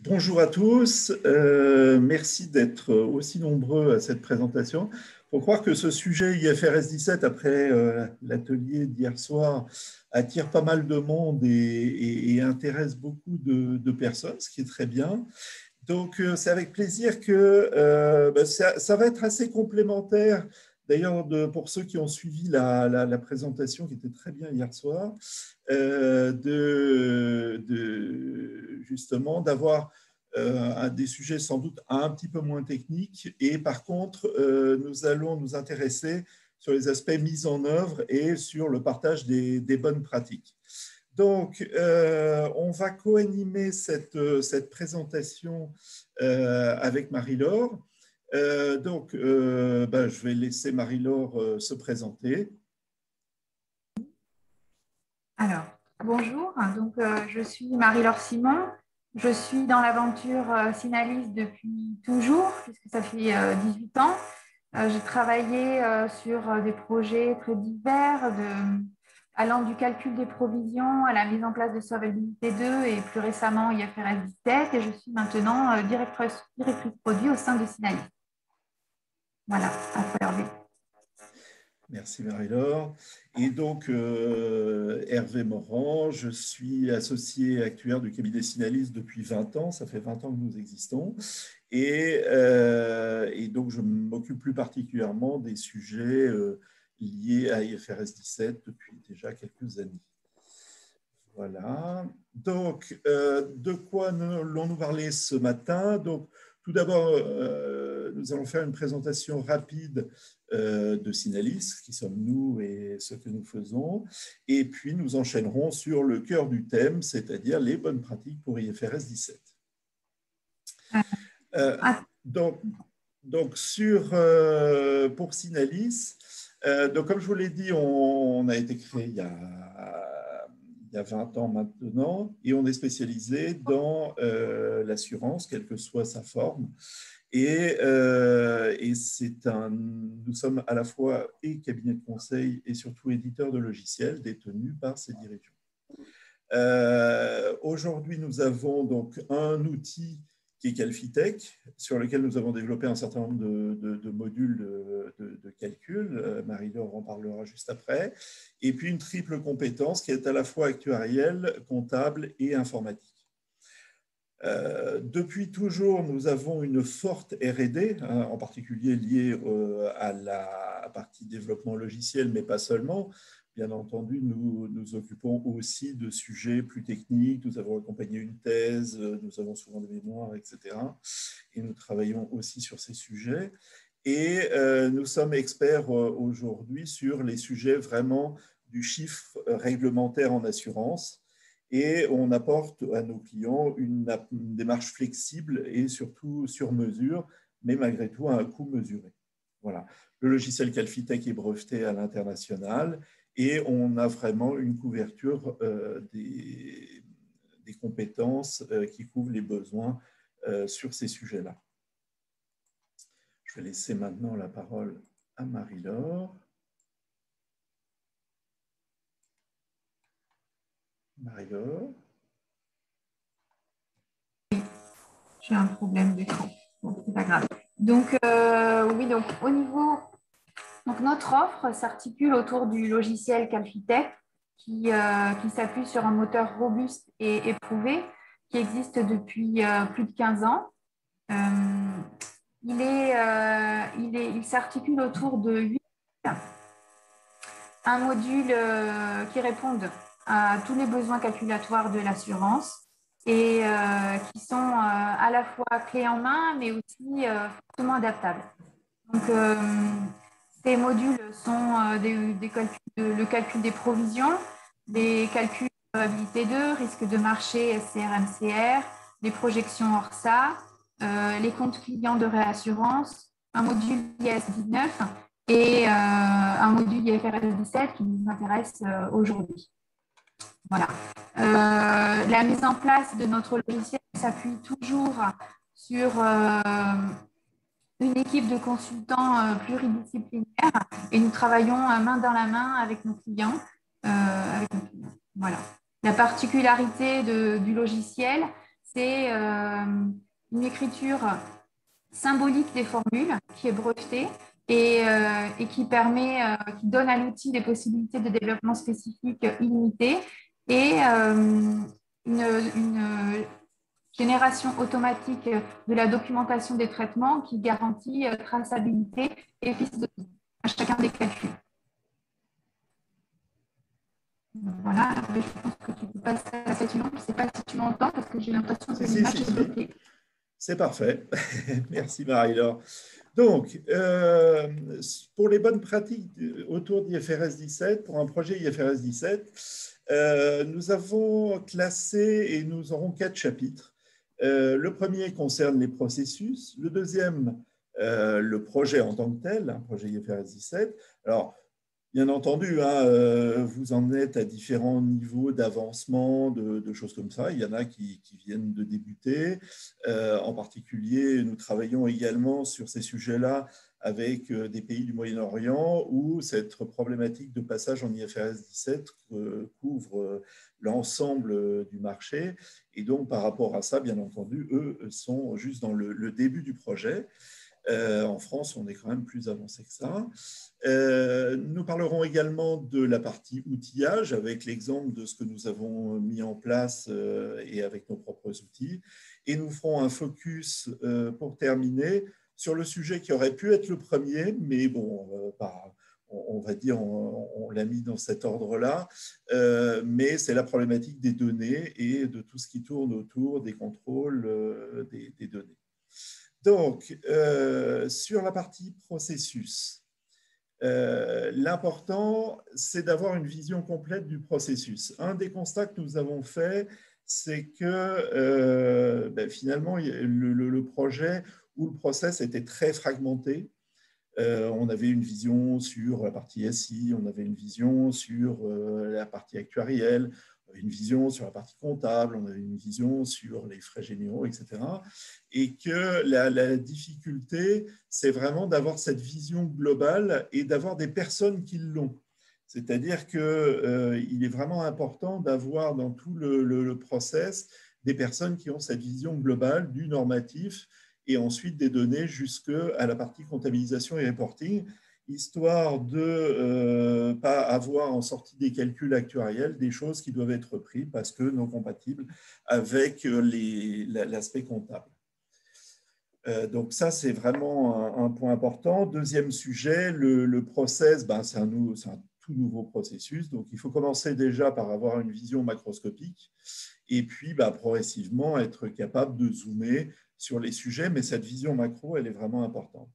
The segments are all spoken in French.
Bonjour à tous, merci d'être aussi nombreux à cette présentation. Il faut croire que ce sujet IFRS 17, après l'atelier d'hier soir, attire pas mal de monde et intéresse beaucoup de personnes, ce qui est très bien. Donc, c'est avec plaisir que ça va être assez complémentaire. D'ailleurs, pour ceux qui ont suivi la présentation qui était très bien hier soir, justement d'avoir des sujets sans doute un petit peu moins techniques. Et par contre, nous allons nous intéresser sur les aspects mis en œuvre et sur le partage des bonnes pratiques. Donc, on va co-animer cette présentation avec Marie-Laure. Je vais laisser Marie-Laure se présenter. Alors, bonjour, donc, je suis Marie-Laure Simon. Je suis dans l'aventure Synalis depuis toujours, puisque ça fait 18 ans. J'ai travaillé sur des projets très divers, allant du calcul des provisions à la mise en place de Solvabilité 2 et plus récemment IFRS 17. Et je suis maintenant directrice produit au sein de Synalis. Voilà, à toi Hervé. Merci Marie-Laure. Et donc, Hervé Morand, je suis associé actuaire du cabinet Synalis depuis 20 ans. Ça fait 20 ans que nous existons. Et donc, je m'occupe plus particulièrement des sujets liés à IFRS 17 depuis déjà quelques années. Voilà. Donc, de quoi allons-nous parler ce matin? Donc, tout d'abord, nous allons faire une présentation rapide de Synalis, qui sommes-nous et ce que nous faisons. Et puis, nous enchaînerons sur le cœur du thème, c'est-à-dire les bonnes pratiques pour IFRS 17. Donc pour Synalis, donc comme je vous l'ai dit, on a été créé il y a 20 ans maintenant, et on est spécialisé dans l'assurance, quelle que soit sa forme. Et nous sommes à la fois et cabinet de conseil et surtout éditeur de logiciels détenus par ces dirigeants. Aujourd'hui, nous avons donc un outil qui est Calfitech, sur lequel nous avons développé un certain nombre de modules de calcul. Marie-Laure en parlera juste après. Et puis une triple compétence qui est à la fois actuarielle, comptable et informatique. Depuis toujours, nous avons une forte R&D, en particulier liée à la partie développement logiciel, mais pas seulement. Bien entendu, nous nous occupons aussi de sujets plus techniques. Nous avons accompagné une thèse, nous avons souvent des mémoires, etc. Et nous travaillons aussi sur ces sujets. Et nous sommes experts aujourd'hui sur les sujets vraiment du chiffre réglementaire en assurance. Et on apporte à nos clients une démarche flexible et surtout sur mesure, mais malgré tout à un coût mesuré. Voilà. Le logiciel Calfitech est breveté à l'international et on a vraiment une couverture des compétences qui couvrent les besoins sur ces sujets-là. Je vais laisser maintenant la parole à Marie-Laure. Marie-Laure. J'ai un problème d'écran. Bon, c'est pas grave. Donc, oui, donc au niveau. Donc, notre offre s'articule autour du logiciel Calfitech qui s'appuie sur un moteur robuste et éprouvé qui existe depuis plus de 15 ans. Il s'articule autour de 8 modules. Un module qui répond à tous les besoins calculatoires de l'assurance et qui sont à la fois clés en main, mais aussi fortement adaptables. Donc, ces modules sont le calcul des provisions, des calculs de probabilité 2, risque de marché, SCR, MCR, les projections ORSA, les comptes clients de réassurance, un module IAS 19 et un module IFRS 17 qui nous intéresse aujourd'hui. Voilà. La mise en place de notre logiciel s'appuie toujours sur une équipe de consultants pluridisciplinaires et nous travaillons main dans la main avec nos clients. Voilà. La particularité du logiciel, c'est une écriture symbolique des formules qui est brevetée et qui permet, qui donne à l'outil des possibilités de développement spécifique illimitées et une génération automatique de la documentation des traitements qui garantit traçabilité et piste de à chacun des calculs. Voilà, je pense que tu peux passer à la suivante. Je ne sais pas si tu m'entends parce que j'ai l'impression que l'image est bloquée. C'est parfait. Merci Marie-Laure. Donc, pour les bonnes pratiques autour d'IFRS 17, pour un projet IFRS 17, nous avons classé et nous aurons 4 chapitres. Le premier concerne les processus, le deuxième, le projet en tant que tel, un projet IFRS 17. Alors, bien entendu, hein, vous en êtes à différents niveaux d'avancement, de choses comme ça. Il y en a qui viennent de débuter. En particulier, nous travaillons également sur ces sujets-là avec des pays du Moyen-Orient où cette problématique de passage en IFRS 17 couvre l'ensemble du marché. Et donc, par rapport à ça, bien entendu, eux sont juste dans le début du projet. En France, on est quand même plus avancé que ça. Nous parlerons également de la partie outillage avec l'exemple de ce que nous avons mis en place et avec nos propres outils. Et nous ferons un focus pour terminer sur le sujet qui aurait pu être le premier, mais bon, on va dire, on l'a mis dans cet ordre-là, mais c'est la problématique des données et de tout ce qui tourne autour des contrôles des données. Donc, sur la partie processus, l'important, c'est d'avoir une vision complète du processus. Un des constats que nous avons fait, c'est que finalement, le projet ou le process était très fragmenté. On avait une vision sur la partie SI, on avait une vision sur la partie actuarielle, une vision sur la partie comptable, on avait une vision sur les frais généraux, etc. Et que la difficulté, c'est vraiment d'avoir cette vision globale et d'avoir des personnes qui l'ont. C'est-à-dire qu'il est vraiment important d'avoir dans tout le process des personnes qui ont cette vision globale du normatif et ensuite des données jusqu'à la partie comptabilisation et reporting, histoire de ne pas avoir en sortie des calculs actuariels des choses qui doivent être prises parce que non compatibles avec l'aspect comptable. Donc ça, c'est vraiment un point important. Deuxième sujet, le process, c'est un tout nouveau processus. Donc, il faut commencer déjà par avoir une vision macroscopique et puis progressivement être capable de zoomer sur les sujets. Mais cette vision macro, elle est vraiment importante.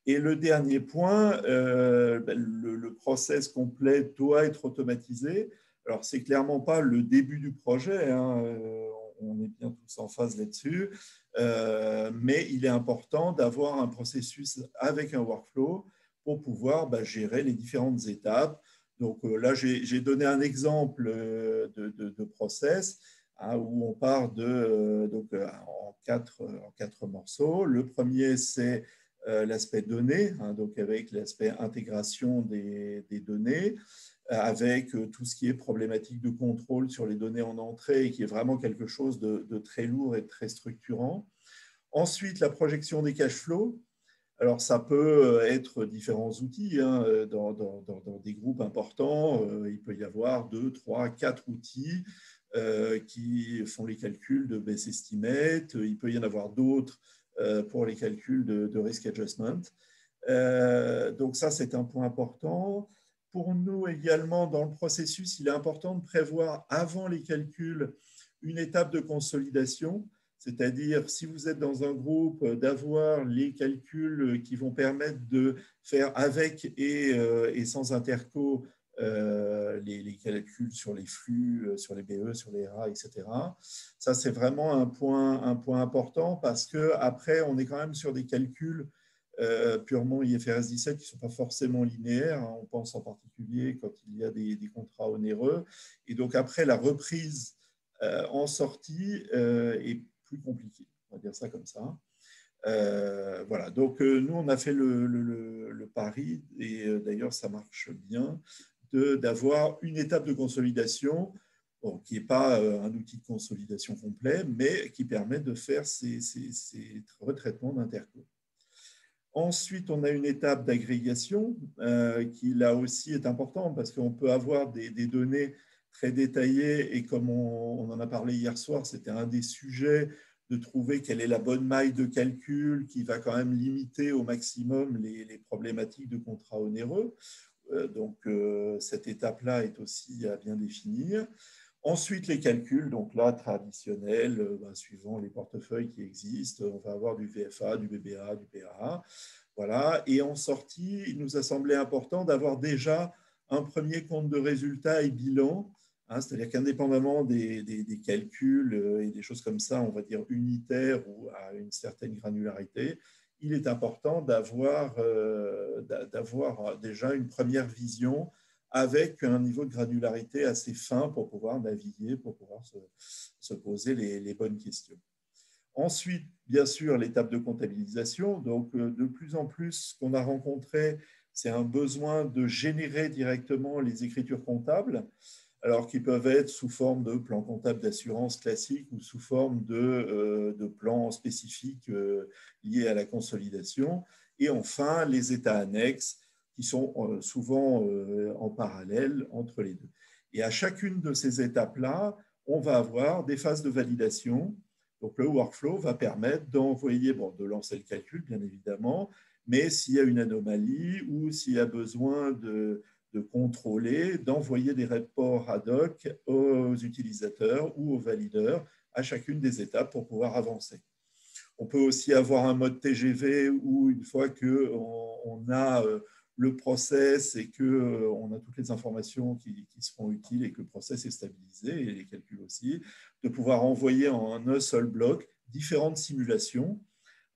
Et le dernier point, le process complet doit être automatisé. Alors, ce n'est clairement pas le début du projet, hein, on est bien tous en phase là-dessus, mais il est important d'avoir un processus avec un workflow pour pouvoir gérer les différentes étapes. Donc là, j'ai donné un exemple de process hein, où on part en quatre morceaux. Le premier, c'est l'aspect données, hein, donc avec l'aspect intégration des données, avec tout ce qui est problématique de contrôle sur les données en entrée et qui est vraiment quelque chose de très lourd et de très structurant. Ensuite, la projection des cash flows. Alors, ça peut être différents outils. Hein, dans des groupes importants, il peut y avoir 2, 3, 4 outils qui font les calculs de base estimate. Il peut y en avoir d'autres pour les calculs de risk adjustment. Donc ça, c'est un point important. Pour nous également, dans le processus, il est important de prévoir avant les calculs une étape de consolidation, c'est-à-dire si vous êtes dans un groupe, d'avoir les calculs qui vont permettre de faire avec et sans interco les calculs sur les flux, sur les BE, sur les RA, etc. Ça, c'est vraiment un point important parce qu'après, on est quand même sur des calculs purement IFRS 17 qui ne sont pas forcément linéaires. Hein. On pense en particulier quand il y a des contrats onéreux. Et donc, après, la reprise en sortie est plus compliquée. On va dire ça comme ça. Voilà, donc nous, on a fait le pari, et d'ailleurs, ça marche bien, d'avoir une étape de consolidation bon, qui n'est pas un outil de consolidation complet, mais qui permet de faire ces retraitements d'interco. Ensuite, on a une étape d'agrégation qui, là aussi, est importante parce qu'on peut avoir des données très détaillées et comme on en a parlé hier soir, c'était un des sujets de trouver quelle est la bonne maille de calcul qui va quand même limiter au maximum les problématiques de contrats onéreux. Donc, cette étape-là est aussi à bien définir. Ensuite, les calculs, donc là, traditionnels, suivant les portefeuilles qui existent, on va avoir du VFA, du BBA, du PAA. Voilà. Et en sortie, il nous a semblé important d'avoir déjà un premier compte de résultats et bilan, hein, c'est-à-dire qu'indépendamment des calculs et des choses comme ça, on va dire unitaires ou à une certaine granularité, il est important d'avoir déjà une première vision avec un niveau de granularité assez fin pour pouvoir naviguer, pour pouvoir se poser les bonnes questions. Ensuite, bien sûr, l'étape de comptabilisation. Donc, de plus en plus, ce qu'on a rencontré, c'est un besoin de générer directement les écritures comptables, alors qui peuvent être sous forme de plans comptables d'assurance classique ou sous forme de plans spécifiques liés à la consolidation. Et enfin, les états annexes qui sont souvent en parallèle entre les deux. Et à chacune de ces étapes-là, on va avoir des phases de validation. Donc, le workflow va permettre d'envoyer, de lancer le calcul, bien évidemment, mais s'il y a une anomalie ou s'il y a besoin de contrôler, d'envoyer des rapports ad hoc aux utilisateurs ou aux valideurs à chacune des étapes pour pouvoir avancer. On peut aussi avoir un mode TGV où, une fois qu'on a le process et qu'on a toutes les informations qui seront utiles et que le process est stabilisé, et les calculs aussi, de pouvoir envoyer en un seul bloc différentes simulations.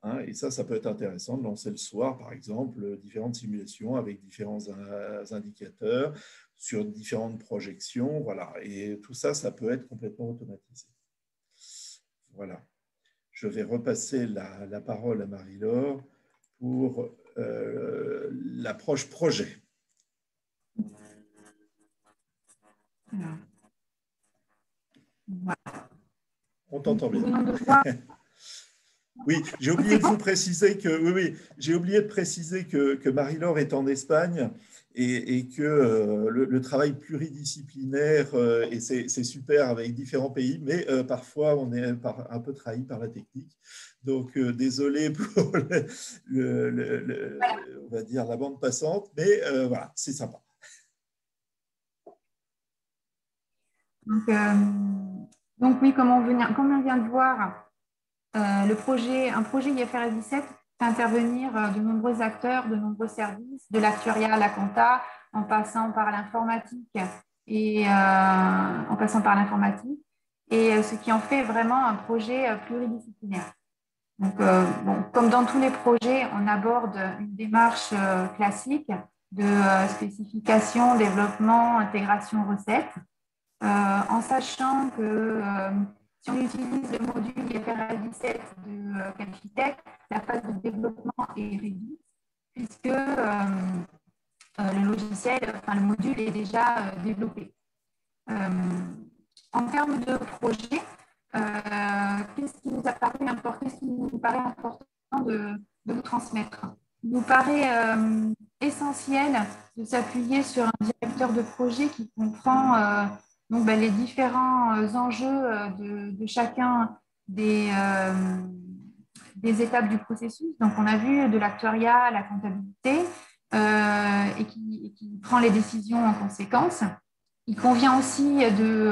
Hein, et ça peut être intéressant de lancer le soir, par exemple, différentes simulations avec différents indicateurs sur différentes projections. Voilà. Et tout ça, ça peut être complètement automatisé. Voilà. Je vais repasser la parole à Marie-Laure pour l'approche projet. On t'entend bien. Oui, j'ai oublié de vous préciser que Marie-Laure est en Espagne et que le travail pluridisciplinaire, et c'est super avec différents pays, mais parfois on est un peu trahi par la technique. Donc, désolé pour on va dire la bande passante, mais voilà, c'est sympa. Donc oui, comme on vient de voir, un projet IFRS 17 fait intervenir de nombreux acteurs, de nombreux services, de l'actuariat à la compta, en passant par l'informatique et ce qui en fait vraiment un projet pluridisciplinaire. Donc, comme dans tous les projets, on aborde une démarche classique de spécification, développement, intégration, recette, en sachant que si on utilise le module IFRS 17 de Qualifitech, la phase de développement est réduite puisque le module est déjà développé. En termes de projet, qu'est-ce qui nous paraît important de vous transmettre? Il nous paraît essentiel de s'appuyer sur un directeur de projet qui comprend les différents enjeux de chacun des étapes du processus. Donc, on a vu de l'actuariat à la comptabilité et qui prend les décisions en conséquence. Il convient aussi de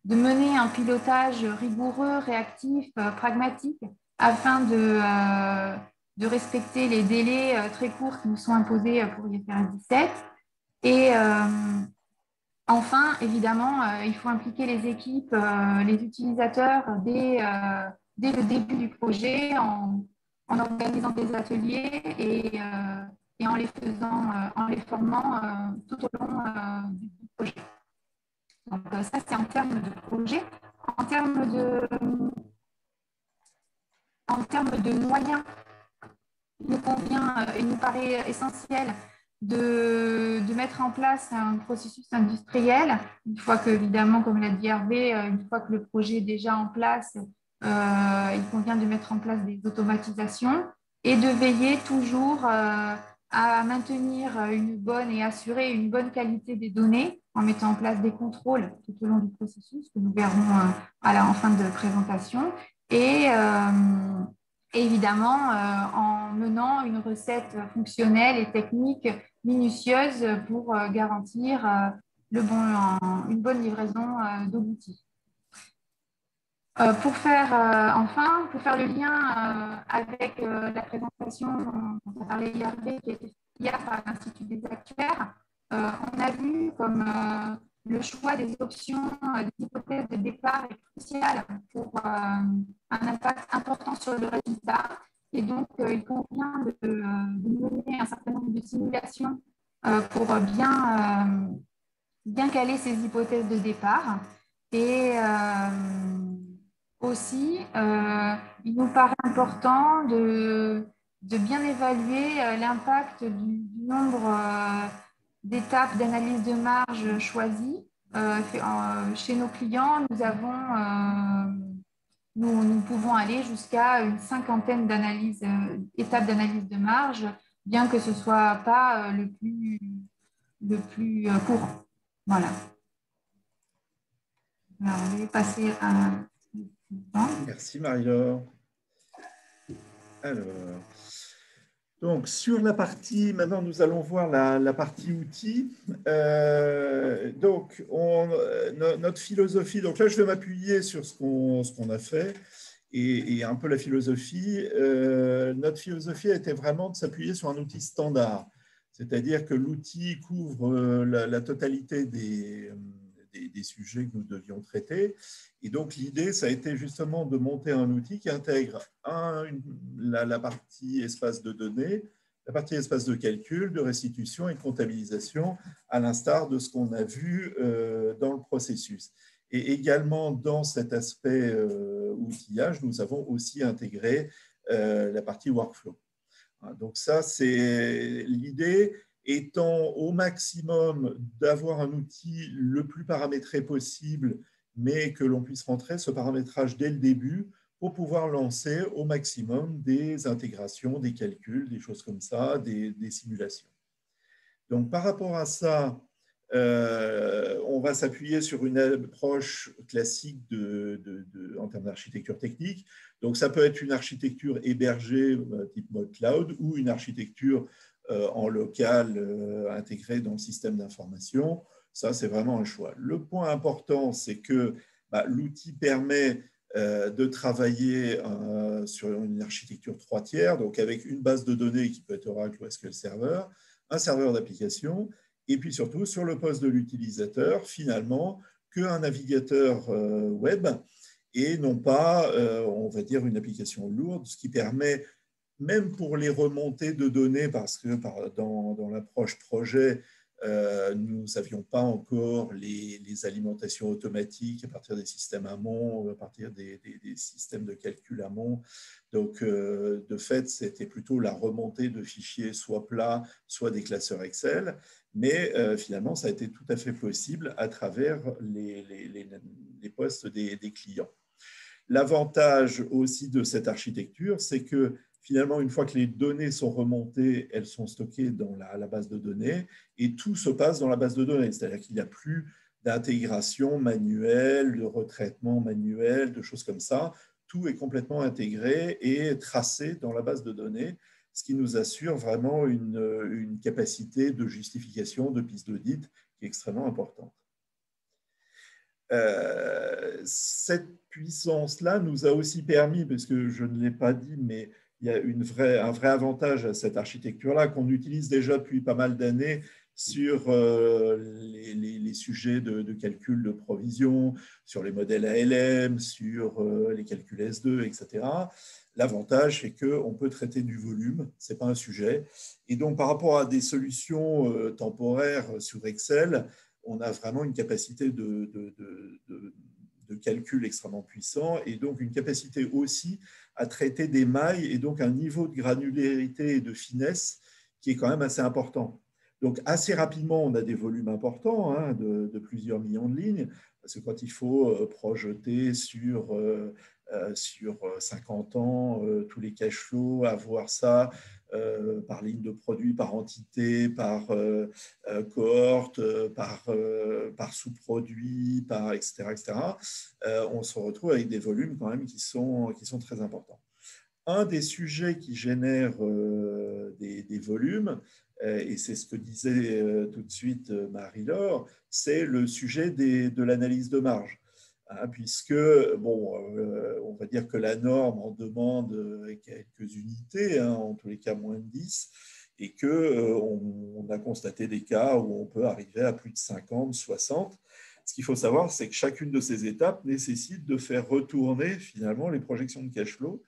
mener un pilotage rigoureux, réactif, pragmatique, afin de respecter les délais très courts qui nous sont imposés pour IFRS 17. Et enfin, évidemment, il faut impliquer les équipes, les utilisateurs dès le début du projet en organisant des ateliers et en les formant tout au long du projet. Donc, ça, c'est en termes de projet. En termes de moyens, il nous paraît essentiel de mettre en place un processus industriel, une fois que, évidemment, comme l'a dit Hervé, une fois que le projet est déjà en place, il convient de mettre en place des automatisations et de veiller toujours à maintenir une bonne et assurer une bonne qualité des données en mettant en place des contrôles tout au long du processus que nous verrons en fin de présentation et évidemment en menant une recette fonctionnelle et technique minutieuse pour garantir une bonne livraison de l'outil. Pour faire le lien avec la présentation dont a parlé Hervé, qui a été faite hier par l'Institut des actuaires, on a vu comme le choix des options, des hypothèses de départ est crucial pour un impact important sur le résultat. Et donc, il convient de mener un certain nombre de simulations pour bien caler ces hypothèses de départ. Et aussi, il nous paraît important de bien évaluer l'impact du nombre d'étapes d'analyse de marge choisies. Chez nos clients, nous pouvons aller jusqu'à une cinquantaine d'étapes d'analyse de marge, bien que ce ne soit pas le plus court. Voilà. Alors, je vais passer à... Merci Marie-Laure. Alors, donc sur la partie, maintenant nous allons voir la partie outils. Donc notre philosophie, donc là je vais m'appuyer sur ce qu'on a fait et un peu la philosophie. Notre philosophie a été vraiment de s'appuyer sur un outil standard, c'est-à-dire que l'outil couvre la totalité des sujets que nous devions traiter. Et donc, l'idée, ça a été justement de monter un outil qui intègre la partie espace de données, la partie espace de calcul, de restitution et de comptabilisation, à l'instar de ce qu'on a vu dans le processus. Et également, dans cet aspect outillage, nous avons aussi intégré la partie workflow. Donc ça, c'est l'idée étant au maximum d'avoir un outil le plus paramétré possible, mais que l'on puisse rentrer ce paramétrage dès le début pour pouvoir lancer au maximum des intégrations, des calculs, des choses comme ça, des simulations. Donc par rapport à ça, on va s'appuyer sur une approche classique en termes d'architecture technique. Donc ça peut être une architecture hébergée type mode cloud ou une architecture en local intégré dans le système d'information. Ça, c'est vraiment un choix. Le point important, c'est que l'outil permet de travailler sur une architecture 3 tiers, donc avec une base de données qui peut être Oracle ou SQL Server, un serveur d'application, et puis surtout sur le poste de l'utilisateur, finalement, qu'un navigateur web et non pas, on va dire, une application lourde, ce qui permet même pour les remontées de données, parce que dans l'approche projet, nous n'avions pas encore les alimentations automatiques à partir des systèmes amont, à partir des systèmes de calcul amont. Donc, de fait, c'était plutôt la remontée de fichiers soit plats, soit des classeurs Excel. Mais finalement, ça a été tout à fait possible à travers les postes des clients. L'avantage aussi de cette architecture, c'est que finalement, une fois que les données sont remontées, elles sont stockées dans la base de données et tout se passe dans la base de données. C'est-à-dire qu'il n'y a plus d'intégration manuelle, de retraitement manuel, de choses comme ça. Tout est complètement intégré et tracé dans la base de données, ce qui nous assure vraiment une capacité de justification, de piste d'audit qui est extrêmement importante. Cette puissance-là nous a aussi permis, parce que je ne l'ai pas dit, mais il y a un vrai avantage à cette architecture-là qu'on utilise déjà depuis pas mal d'années sur les sujets de calcul de provision, sur les modèles ALM, sur les calculs S2, etc. L'avantage, c'est qu'on peut traiter du volume, ce n'est pas un sujet. Et donc, par rapport à des solutions temporaires sur Excel, on a vraiment une capacité de calcul extrêmement puissant et donc une capacité aussi à traiter des mailles et donc un niveau de granularité et de finesse qui est quand même assez important. Donc, assez rapidement, on a des volumes importants, hein, de plusieurs millions de lignes, parce que quand il faut projeter sur 50 ans tous les cash flows, avoir ça par ligne de produit, par entité, par cohorte, par sous-produit, etc., on se retrouve avec des volumes quand même qui sont très importants. Un des sujets qui génère des volumes, et c'est ce que disait tout de suite Marie-Laure, c'est le sujet de l'analyse de marge. Hein, puisque, bon, on va dire que la norme en demande quelques unités, hein, en tous les cas moins de 10, et qu'on a constaté des cas où on peut arriver à plus de 50, 60. Ce qu'il faut savoir, c'est que chacune de ces étapes nécessite de faire retourner finalement les projections de cash flow,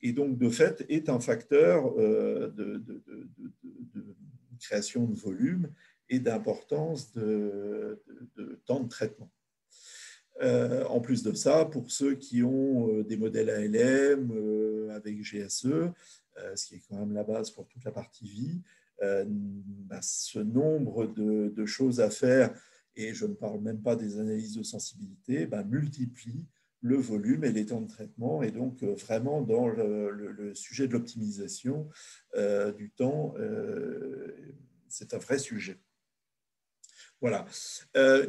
et donc de fait est un facteur de création de volume et d'importance de temps de traitement. En plus de ça, pour ceux qui ont des modèles ALM avec GSE, ce qui est quand même la base pour toute la partie vie, ce nombre de choses à faire, et je ne parle même pas des analyses de sensibilité, multiplie le volume et les temps de traitement, et donc vraiment dans le sujet de l'optimisation du temps, c'est un vrai sujet. Voilà.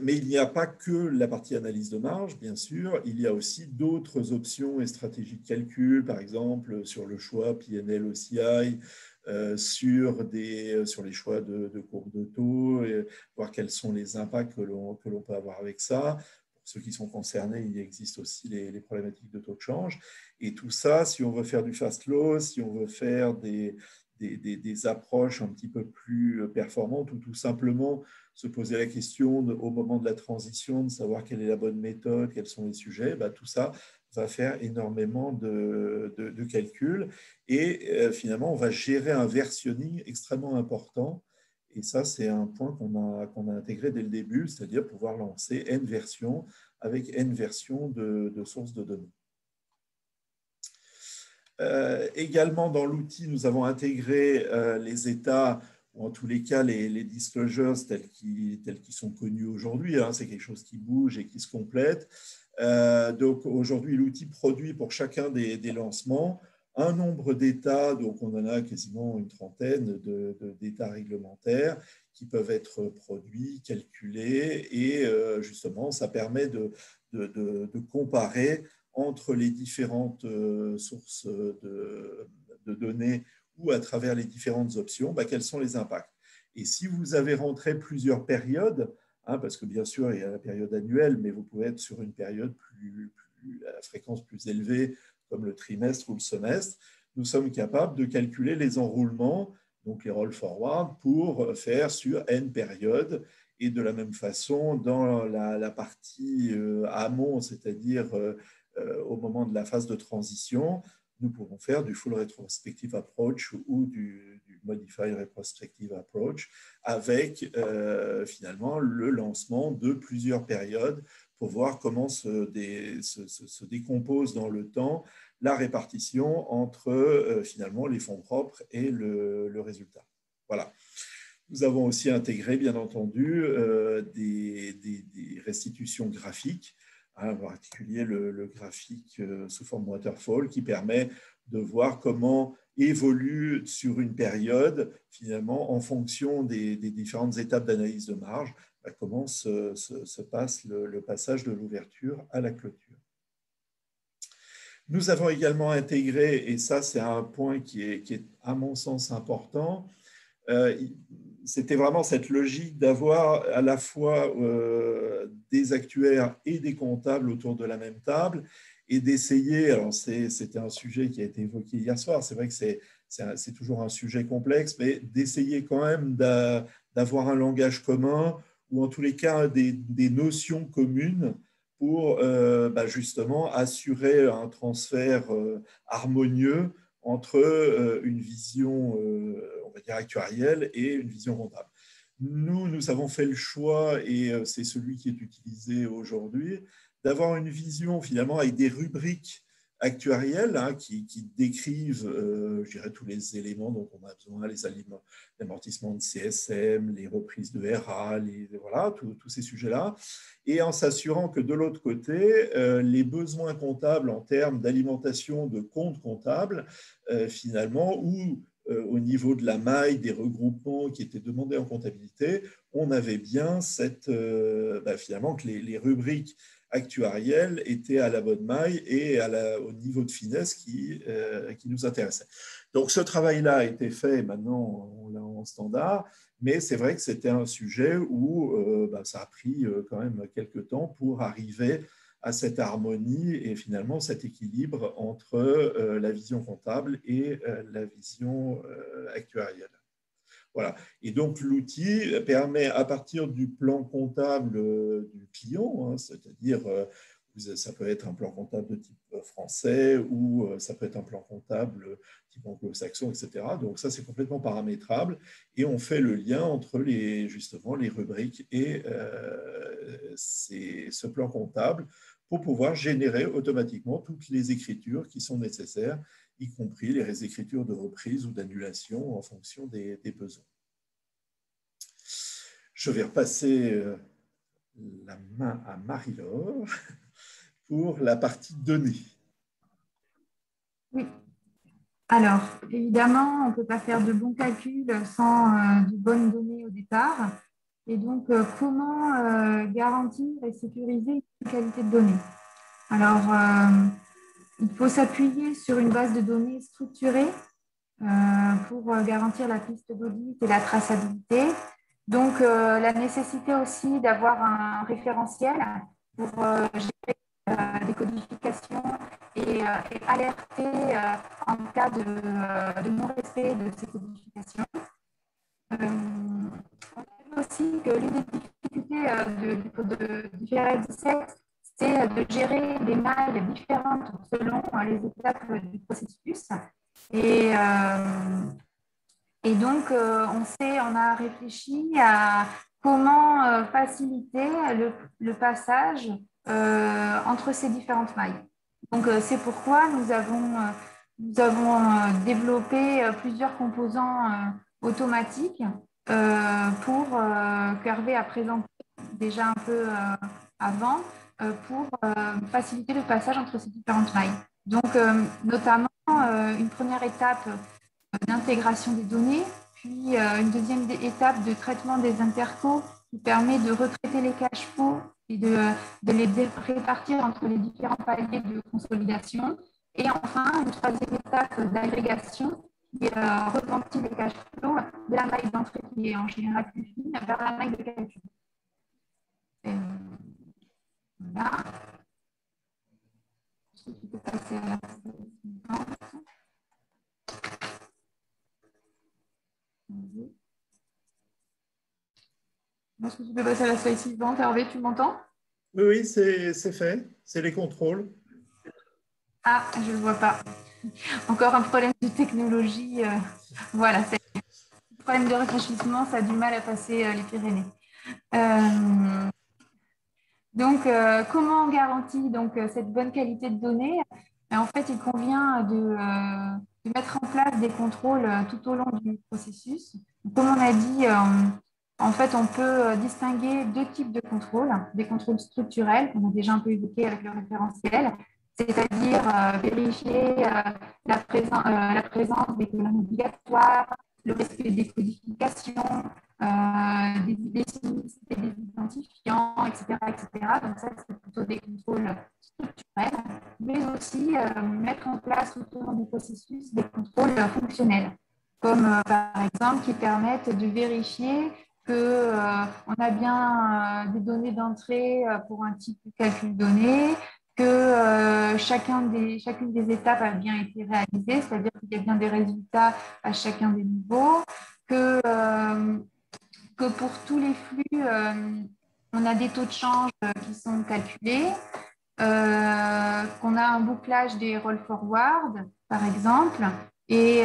Mais il n'y a pas que la partie analyse de marge, bien sûr. Il y a aussi d'autres options et stratégies de calcul, par exemple sur le choix PNL OCI, sur les choix de courbes de taux, et voir quels sont les impacts que l'on peut avoir avec ça. Pour ceux qui sont concernés, il existe aussi les problématiques de taux de change. Et tout ça, si on veut faire du fast loss, si on veut faire des approches un petit peu plus performantes, ou tout simplement se poser la question au moment de la transition, de savoir quelle est la bonne méthode, quels sont les sujets, tout ça va faire énormément de calculs. Et finalement, on va gérer un versionning extrêmement important. Et ça, c'est un point qu'on a intégré dès le début, c'est-à-dire pouvoir lancer N versions avec N versions de sources de données. Également, dans l'outil, nous avons intégré les états, ou en tous les cas les disclosures tels qu'ils sont connus aujourd'hui. Hein, c'est quelque chose qui bouge et qui se complète. Donc aujourd'hui, l'outil produit pour chacun des lancements un nombre d'états, donc on en a quasiment une trentaine d'états réglementaires qui peuvent être produits, calculés, et justement, ça permet de comparer entre les différentes sources de données ou à travers les différentes options, quels sont les impacts. Et si vous avez rentré plusieurs périodes, hein, parce que bien sûr, il y a la période annuelle, mais vous pouvez être sur une période à la fréquence plus élevée, comme le trimestre ou le semestre, nous sommes capables de calculer les enroulements, donc les roll forward, pour faire sur N périodes. Et de la même façon, dans la partie amont, c'est-à-dire au moment de la phase de transition, nous pouvons faire du full retrospective approach ou du modified retrospective approach avec finalement le lancement de plusieurs périodes pour voir comment se décompose dans le temps la répartition entre finalement les fonds propres et le résultat. Voilà. Nous avons aussi intégré, bien entendu, des restitutions graphiques, en particulier le graphique sous forme waterfall qui permet de voir comment évolue sur une période, finalement, en fonction des différentes étapes d'analyse de marge, comment se passe le passage de l'ouverture à la clôture. Nous avons également intégré, et ça c'est un point qui est à mon sens important, c'était vraiment cette logique d'avoir à la fois des actuaires et des comptables autour de la même table et d'essayer, alors c'était un sujet qui a été évoqué hier soir, c'est vrai que c'est toujours un sujet complexe, mais d'essayer quand même d'avoir un langage commun ou en tous les cas des notions communes pour justement assurer un transfert harmonieux entre une vision, on va dire, actuarielle et une vision comptable. Nous avons fait le choix, et c'est celui qui est utilisé aujourd'hui, d'avoir une vision finalement avec des rubriques actuariels hein, qui décrivent, je dirais, tous les éléments dont on a besoin, les amortissements de CSM, les reprises de RA, voilà, tous ces sujets-là, et en s'assurant que de l'autre côté, les besoins comptables en termes d'alimentation de comptes comptables, finalement, ou au niveau de la maille des regroupements qui étaient demandés en comptabilité, on avait bien finalement que les rubriques actuarielles étaient à la bonne maille et au niveau de finesse qui nous intéressait. Donc ce travail-là a été fait, maintenant on l'a en standard, mais c'est vrai que c'était un sujet où ça a pris quand même quelques temps pour arriver à cette harmonie et finalement cet équilibre entre la vision comptable et la vision actuarielle. Voilà. Et donc, l'outil permet, à partir du plan comptable du client, hein, c'est-à-dire, ça peut être un plan comptable de type français ou ça peut être un plan comptable type anglo-saxon, etc. Donc, ça, c'est complètement paramétrable et on fait le lien entre justement les rubriques et ce plan comptable pour pouvoir générer automatiquement toutes les écritures qui sont nécessaires, y compris les écritures de reprise ou d'annulation en fonction des besoins. Je vais repasser la main à Marie-Laure pour la partie données. Oui. Alors, évidemment, on ne peut pas faire de bons calculs sans de bonnes données au départ. Et donc, comment garantir et sécuriser une qualité de données? Alors, il faut s'appuyer sur une base de données structurée pour garantir la piste d'audit et la traçabilité. Donc, la nécessité aussi d'avoir un référentiel pour gérer des codifications et alerter en cas de non-respect de ces codifications. On a vu aussi que l'une des difficultés du GRL 17, c'est de gérer des mailles différentes selon les étapes du processus. Et donc, on a réfléchi à comment faciliter le passage entre ces différentes mailles. Donc, c'est pourquoi nous avons développé plusieurs composants automatiques pour qu'Hervé a présenté déjà un peu avant pour faciliter le passage entre ces différentes mailles. Donc, notamment, une première étape d'intégration des données, puis une deuxième étape de traitement des intercos qui permet de retraiter les cash flows et de les répartir entre les différents paliers de consolidation. Et enfin, une troisième étape d'agrégation qui repentit les cash flows de la maille d'entrée qui est en général plus fine vers la maille de calcul. Voilà. Je peux passer à la suivante. Est-ce que tu peux passer à la slide suivante, Hervé, tu m'entends? Oui, c'est fait. C'est les contrôles. Ah, je ne le vois pas. Encore un problème de technologie. Voilà, c'est un problème de réfléchissement, ça a du mal à passer les Pyrénées. Donc, comment on garantit donc, cette bonne qualité de données? En fait, il convient de mettre en place des contrôles tout au long du processus. Comme on a dit, en fait, on peut distinguer deux types de contrôles. Des contrôles structurels, qu'on a déjà un peu évoqué avec le référentiel, c'est-à-dire vérifier la présence des colonnes obligatoires, le respect des codifications, des sinistres, des identifiants, etc., etc. Donc ça, c'est plutôt des contrôles structurels, mais aussi mettre en place tout au long du processus des contrôles fonctionnels, comme par exemple qui permettent de vérifier qu'on a bien des données d'entrée pour un type de calcul donné, que chacune des étapes a bien été réalisée, c'est-à-dire qu'il y a bien des résultats à chacun des niveaux, que pour tous les flux, on a des taux de change qui sont calculés, qu'on a un bouclage des roll forward, par exemple, et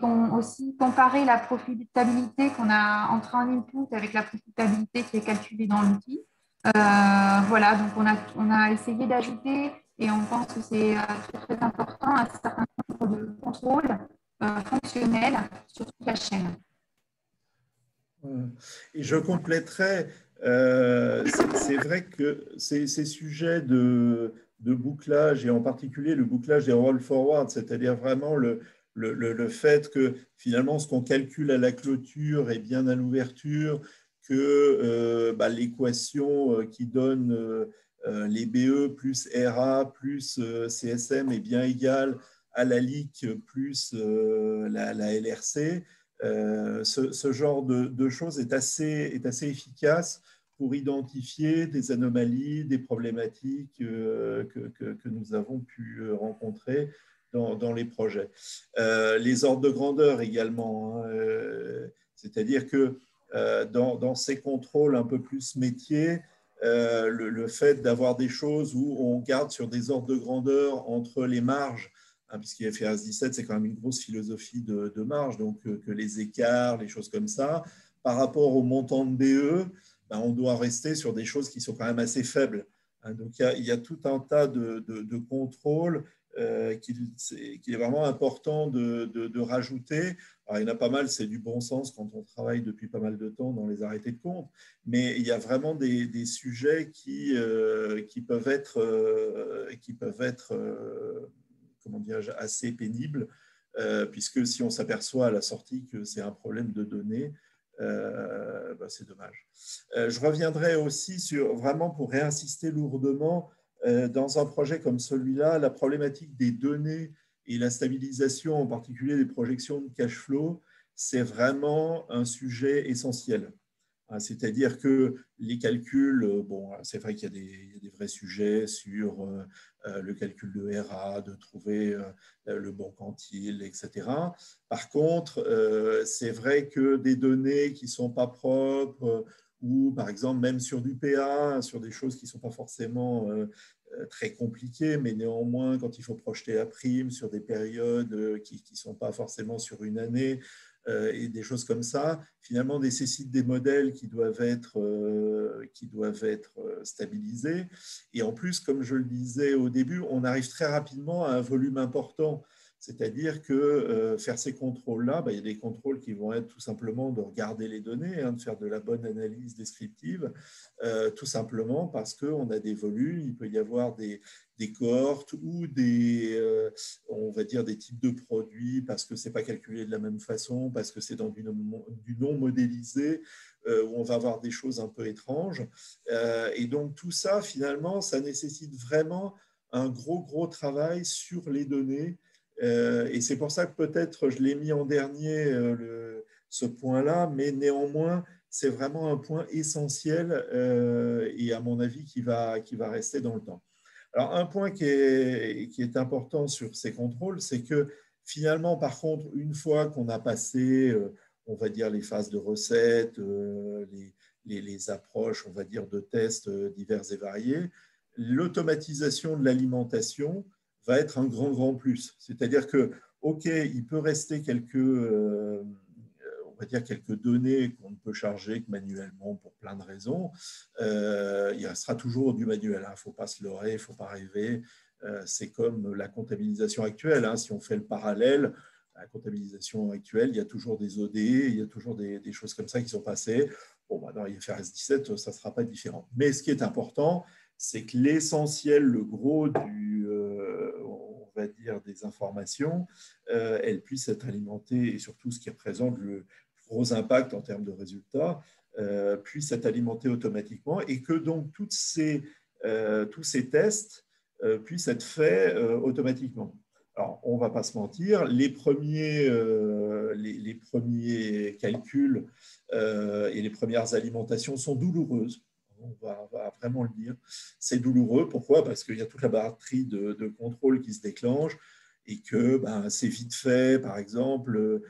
qu'on aussi comparer la profitabilité qu'on a entrée en input avec la profitabilité qui est calculée dans l'outil. Voilà, donc on a essayé d'ajouter Et on pense que c'est très, très important, un certain nombre de contrôles fonctionnels sur toute la chaîne. Et je compléterais, c'est vrai que ces sujets de bouclage, et en particulier le bouclage des roll forward, c'est-à-dire vraiment le fait que finalement ce qu'on calcule à la clôture est bien à l'ouverture, que l'équation qui donne les BE plus RA plus CSM est bien égale à la LIC plus la LRC. Ce genre de choses est assez efficace pour identifier des anomalies, des problématiques que nous avons pu rencontrer dans les projets. Les ordres de grandeur également, hein, c'est-à-dire que dans ces contrôles un peu plus métiers, le fait d'avoir des choses où on garde sur des ordres de grandeur entre les marges, puisqu'IFRS 17, c'est quand même une grosse philosophie de marge, donc que les écarts, les choses comme ça, par rapport au montant de BE, on doit rester sur des choses qui sont quand même assez faibles. Donc il y a tout un tas de contrôles qu'il est vraiment important de rajouter. Alors, il y en a pas mal, c'est du bon sens quand on travaille depuis pas mal de temps dans les arrêtés de compte, mais il y a vraiment des sujets qui peuvent être comment dirais-je, assez pénible, puisque si on s'aperçoit à la sortie que c'est un problème de données, c'est dommage. Je reviendrai aussi sur, vraiment pour réinsister lourdement, dans un projet comme celui-là, la problématique des données et la stabilisation, en particulier des projections de cash flow, c'est vraiment un sujet essentiel. C'est-à-dire que les calculs, bon, c'est vrai qu'il y a des vrais sujets sur le calcul de RA, de trouver le bon quantile, etc. Par contre, c'est vrai que des données qui ne sont pas propres, ou par exemple même sur du PA, sur des choses qui ne sont pas forcément très compliquées, mais néanmoins, quand il faut projeter la prime sur des périodes qui ne sont pas forcément sur une année, et des choses comme ça, finalement nécessitent des modèles qui doivent être stabilisés. Et en plus, comme je le disais au début, on arrive très rapidement à un volume important. C'est-à-dire que faire ces contrôles-là, il y a des contrôles qui vont être tout simplement de regarder les données, de faire de la bonne analyse descriptive, tout simplement parce qu'on a des volumes, il peut y avoir des cohortes ou on va dire des types de produits parce que ce n'est pas calculé de la même façon, parce que c'est dans du non modélisé, où on va avoir des choses un peu étranges. Et donc tout ça, finalement, ça nécessite vraiment un gros travail sur les données. Et c'est pour ça que peut-être je l'ai mis en dernier, ce point-là, mais néanmoins, c'est vraiment un point essentiel et à mon avis qui va rester dans le temps. Alors, un point qui est important sur ces contrôles, c'est que finalement, par contre, une fois qu'on a passé, on va dire, les phases de recettes, les approches, on va dire, de tests divers et variés, l'automatisation de l'alimentation va être un grand plus. C'est-à-dire que, OK, il peut rester on va dire quelques données qu'on ne peut charger que manuellement pour plein de raisons. Il restera toujours du manuel. Il ne faut pas se leurrer, il ne faut pas rêver. C'est comme la comptabilisation actuelle. Si on fait le parallèle, la comptabilisation actuelle, il y a toujours des OD, il y a toujours des choses comme ça qui sont passées. Bon, dans IFRS 17, ça ne sera pas différent. Mais ce qui est important, c'est que l'essentiel, le gros on va dire, des informations, elles puissent être alimentées et surtout ce qui représente le gros impact en termes de résultats, puissent être alimentés automatiquement et que donc tous ces tests puissent être faits automatiquement. Alors, on ne va pas se mentir, les premiers calculs et les premières alimentations sont douloureuses. On va vraiment le dire. C'est douloureux. Pourquoi? Parce qu'il y a toute la batterie de contrôle qui se déclenche et que c'est vite fait. Par exemple,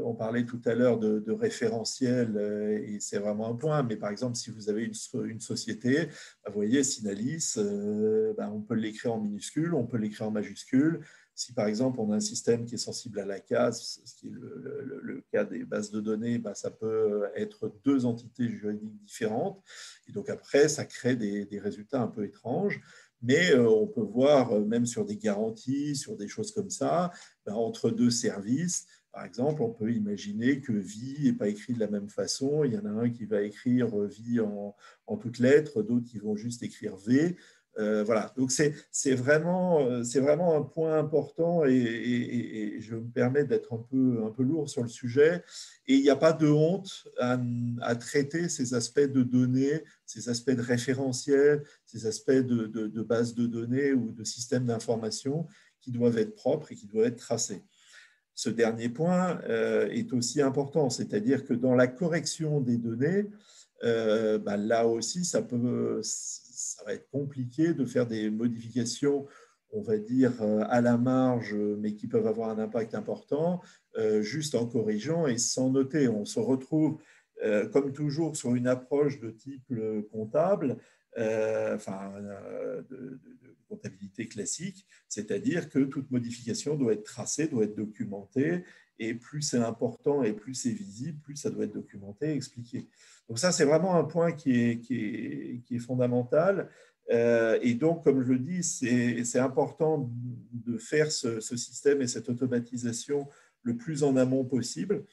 on parlait tout à l'heure de référentiel et c'est vraiment un point. Mais par exemple, si vous avez une société, vous voyez, Synalis, on peut l'écrire en minuscule, on peut l'écrire en majuscule. Si par exemple on a un système qui est sensible à la case, ce qui est le cas des bases de données, ça peut être deux entités juridiques différentes. Et donc après, ça crée des résultats un peu étranges. mais on peut voir, même sur des garanties, sur des choses comme ça, entre deux services, par exemple, on peut imaginer que vie n'est pas écrit de la même façon. Il y en a un qui va écrire vie en toutes lettres, d'autres qui vont juste écrire V. Voilà, donc c'est vraiment un point important et je me permets d'être un peu lourd sur le sujet. Et il n'y a pas de honte à traiter ces aspects de données, ces aspects de référentiel, ces aspects de base de données ou de systèmes d'information qui doivent être propres et qui doivent être tracés. Ce dernier point est aussi important, c'est-à-dire que dans la correction des données, là aussi, ça va être compliqué de faire des modifications, on va dire, à la marge, mais qui peuvent avoir un impact important, juste en corrigeant et sans noter. On se retrouve, comme toujours, sur une approche de type comptable, de comptabilité classique, c'est-à-dire que toute modification doit être tracée, doit être documentée, et plus c'est important et plus c'est visible, plus ça doit être documenté, expliqué. Donc ça, c'est vraiment un point qui est fondamental. Et donc, comme je le dis, c'est important de faire ce système et cette automatisation le plus en amont possible.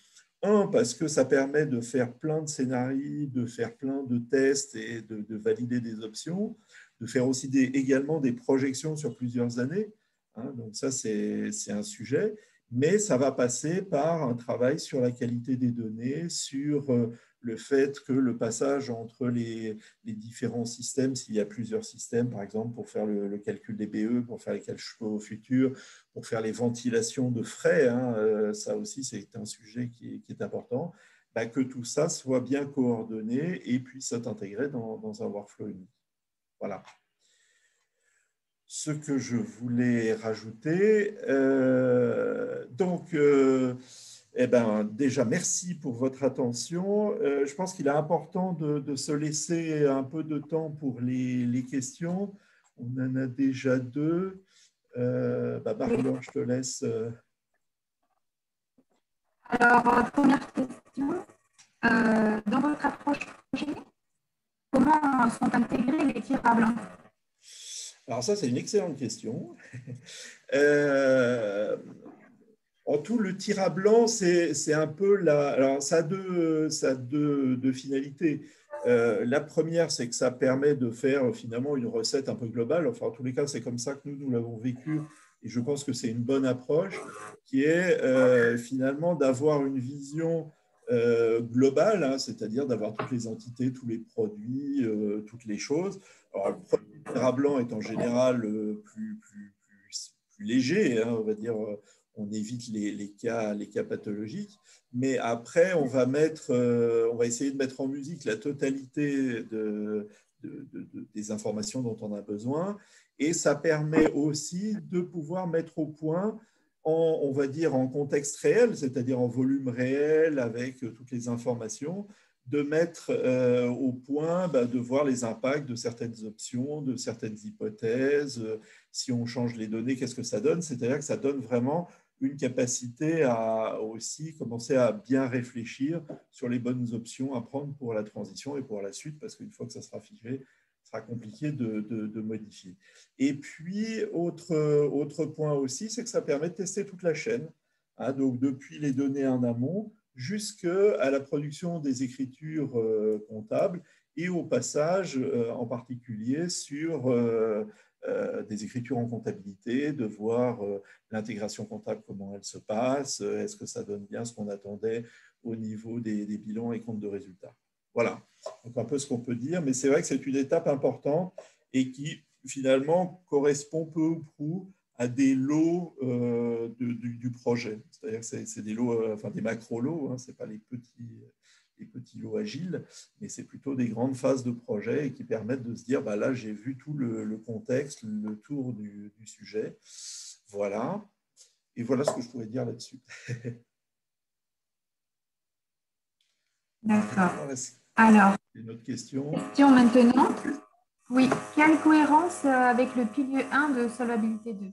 Un, parce que ça permet de faire plein de scénarios, de faire plein de tests et de valider des options, de faire aussi également des projections sur plusieurs années. Donc ça, c'est un sujet. Mais ça va passer par un travail sur la qualité des données, sur le fait que le passage entre les différents systèmes, s'il y a plusieurs systèmes, par exemple, pour faire le calcul des BE, pour faire les calculs futurs, pour faire les ventilations de frais, ça aussi, c'est un sujet qui est important, que tout ça soit bien coordonné et puisse être intégré dans un workflow unique. Voilà. Ce que je voulais rajouter, déjà, merci pour votre attention. Je pense qu'il est important de se laisser un peu de temps pour les questions. On en a déjà deux. Marie-Laure, je te laisse. Alors, première question. Dans votre approche projet, comment sont intégrés les tirs à blanc? Alors ça, c'est une excellente question. En tout, le tir à blanc, c'est un peu alors, ça a deux finalités. La première, c'est que ça permet de faire finalement une recette un peu globale. Enfin, en tous les cas, c'est comme ça que nous l'avons vécu. Et je pense que c'est une bonne approche qui est finalement d'avoir une vision globale, c'est-à-dire d'avoir toutes les entités, tous les produits, toutes les choses. Alors, le premier tir à blanc est en général plus léger, on va dire. On évite les cas pathologiques, mais après, on va essayer de mettre en musique la totalité des informations dont on a besoin, et ça permet aussi de pouvoir mettre au point, on va dire en contexte réel, c'est-à-dire en volume réel, avec toutes les informations, de mettre au point, de voir les impacts de certaines options, de certaines hypothèses. Si on change les données, qu'est-ce que ça donne? C'est-à-dire que ça donne vraiment une capacité à aussi commencer à bien réfléchir sur les bonnes options à prendre pour la transition et pour la suite, parce qu'une fois que ça sera figé, ce sera compliqué de modifier. Et puis, autre point aussi, c'est que ça permet de tester toute la chaîne, donc depuis les données en amont jusqu'à la production des écritures comptables et au passage en particulier sur des écritures en comptabilité, de voir l'intégration comptable, comment elle se passe, est-ce que ça donne bien ce qu'on attendait au niveau des bilans et comptes de résultats. Voilà, donc un peu ce qu'on peut dire, mais c'est vrai que c'est une étape importante et qui finalement correspond peu ou prou à des lots du projet. C'est-à-dire que c'est des lots, des macro-lots, ce n'est pas les petits lots agiles, mais c'est plutôt des grandes phases de projet et qui permettent de se dire, là, j'ai vu tout le contexte, le tour du sujet. Voilà. Et voilà ce que je pourrais dire là-dessus. D'accord. Alors, une autre question. Question maintenant. Oui. Quelle cohérence avec le pilier 1 de solvabilité 2?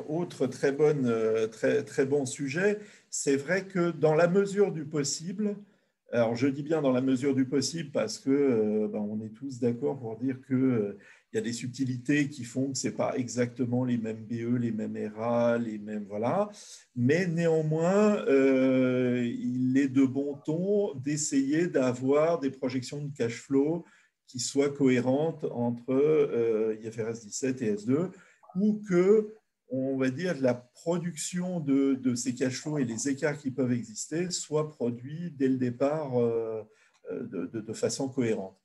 Autre très bon sujet. C'est vrai que dans la mesure du possible, alors je dis bien dans la mesure du possible parce que on est tous d'accord pour dire qu'il il y a des subtilités qui font que ce n'est pas exactement les mêmes BE, les mêmes RA, les mêmes… Voilà. Mais néanmoins, il est de bon ton d'essayer d'avoir des projections de cash flow qui soient cohérentes entre IFRS 17 et S2, ou que, on va dire, la production de ces cash flows et les écarts qui peuvent exister soient produits dès le départ de façon cohérente.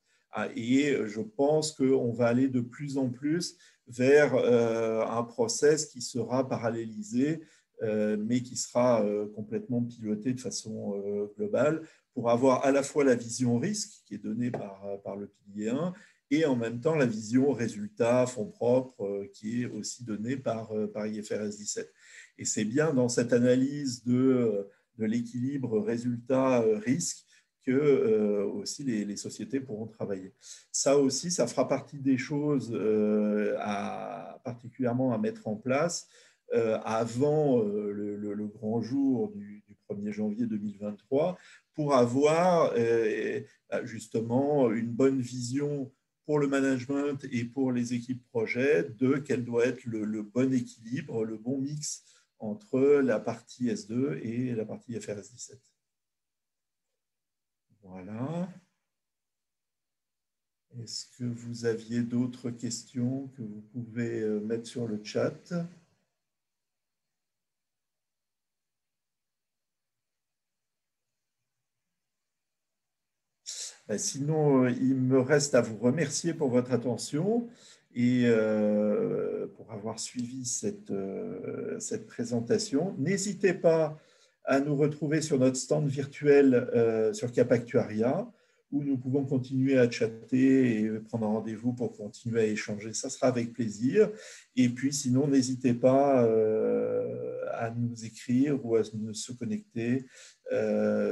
Et je pense qu'on va aller de plus en plus vers un process qui sera parallélisé, mais qui sera complètement piloté de façon globale pour avoir à la fois la vision risque qui est donnée par le pilier 1 et en même temps la vision résultat, fonds propres qui est aussi donnée par IFRS 17. Et c'est bien dans cette analyse de l'équilibre résultat-risque que aussi les sociétés pourront travailler. Ça aussi, ça fera partie des choses particulièrement à mettre en place avant le grand jour du 1er janvier 2023 pour avoir justement une bonne vision pour le management et pour les équipes projet de quel doit être le bon équilibre, le bon mix entre la partie S2 et la partie IFRS 17. Voilà. Est-ce que vous aviez d'autres questions que vous pouvez mettre sur le chat? Sinon, il me reste à vous remercier pour votre attention et pour avoir suivi cette présentation. N'hésitez pas à nous retrouver sur notre stand virtuel sur Cap Actuaria, où nous pouvons continuer à chatter et prendre rendez-vous pour continuer à échanger. Ça sera avec plaisir. Et puis, sinon, n'hésitez pas à nous écrire ou à se connecter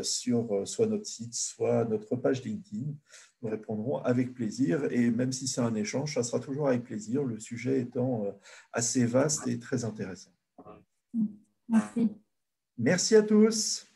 sur soit notre site, soit notre page LinkedIn. Nous répondrons avec plaisir. Et même si c'est un échange, ça sera toujours avec plaisir, le sujet étant assez vaste et très intéressant. Merci. Merci à tous.